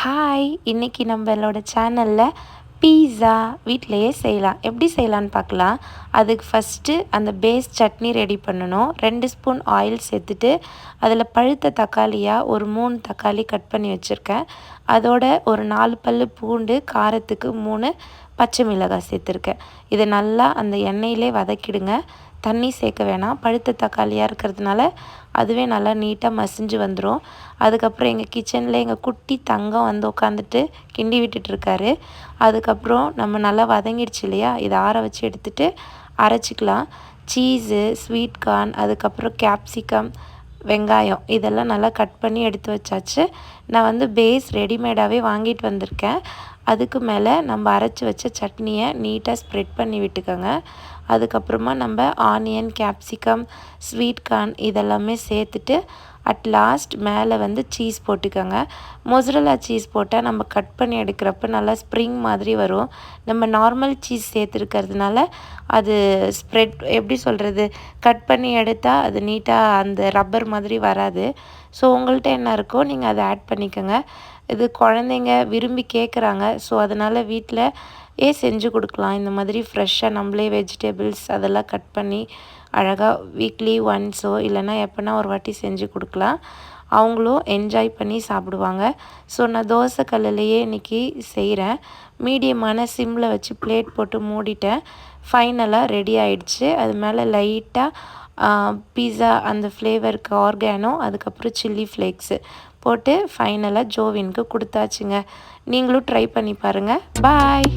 Hi, இன்னைக்கு நம்மளோட சேனலில் பீஸா வீட்டிலையே செய்யலாம். எப்படி செய்யலான்னு பார்க்கலாம். அதுக்கு ஃபஸ்ட்டு அந்த பேஸ் சட்னி ரெடி பண்ணணும். 2 ஸ்பூன் ஆயில் சேர்த்துட்டு அதில் பழுத்த தக்காளியாக ஒரு 3 தக்காளி கட் பண்ணி வச்சுருக்கேன். அதோட ஒரு 4 பல்லு பூண்டு, காரத்துக்கு 3 பச்சை மிளகாய் சேர்த்துருக்கேன். இதை நல்லா அந்த எண்ணெயிலே வதக்கிடுங்க. தண்ணி சேர்க்க வேணாம். பழுத்த தக்காளியாக இருக்கிறதுனால அதுவே நல்லா நீட்டாக மசிஞ்சு வந்துடும். அதுக்கப்புறம் எங்கள் கிச்சனில் எங்கள் குட்டி தங்கம் வந்து உட்காந்துட்டு கிண்டி விட்டுட்டுருக்காரு. அதுக்கப்புறம் நம்ம நல்லா வதங்கிடுச்சு இல்லையா, இதை ஆற வச்சு எடுத்துகிட்டு அரைச்சிக்கலாம். சீஸு, ஸ்வீட் கார்ன், அதுக்கப்புறம் கேப்சிகம், வெங்காயம் இதெல்லாம் நல்லா கட் பண்ணி எடுத்து வச்சாச்சு. நான் வந்து பேஸ் ரெடிமேடாகவே வாங்கிட்டு வந்திருக்கேன். அதுக்கு மேலே நம்ம அரைச்சி வச்ச சட்னியை நீட்டாக ஸ்ப்ரெட் பண்ணி விட்டுக்கோங்க. அதுக்கப்புறமா நம்ம ஆனியன், கேப்சிகம், ஸ்வீட் கார்ன் இதெல்லாமே சேர்த்துட்டு அட் லாஸ்ட் மேலே வந்து சீஸ் போட்டுக்கோங்க. மொசரல்லா சீஸ் போட்டால் நம்ம கட் பண்ணி எடுக்கிறப்ப நல்லா ஸ்ப்ரிங் மாதிரி வரும். நம்ம நார்மல் சீஸ் சேர்த்துருக்கிறதுனால அது ஸ்ப்ரெட் எப்படி சொல்கிறது, கட் பண்ணி எடுத்தால் அது நீட்டாக அந்த ரப்பர் மாதிரி வராது. ஸோ உங்கள்கிட்ட என்ன இருக்கோ நீங்கள் அதை ஆட் பண்ணிக்கோங்க. இது குழந்தைங்க விரும்பி கேட்குறாங்க. ஸோ அதனால் வீட்டில் செஞ்சு கொடுக்கலாம். இந்த மாதிரி ஃப்ரெஷ்ஷாக நம்மளே வெஜிடபிள்ஸ் அதெல்லாம் கட் பண்ணி அழகாக வீக்லி ஒன்ஸோ இல்லைனா எப்போனா ஒரு வாட்டி செஞ்சு கொடுக்கலாம். அவங்களும் என்ஜாய் பண்ணி சாப்பிடுவாங்க. ஸோ நான் தோசை கல்லுலேயே இன்றைக்கி செய்கிறேன். மீடியமான சிம்மில் வச்சு பிளேட் போட்டு மூடிட்டேன். ஃபைனலாக ரெடி ஆயிடுச்சு. அது மேலே லைட்டாக பீஸா அந்த ஃப்ளேவருக்கு ஆர்கானோ, அதுக்கப்புறம் சில்லி ஃப்ளேக்ஸு போட்டு ஃபைனலாக ஜோவினுக்கு கொடுத்தாச்சுங்க. நீங்களும் ட்ரை பண்ணி பாருங்கள். பாய்.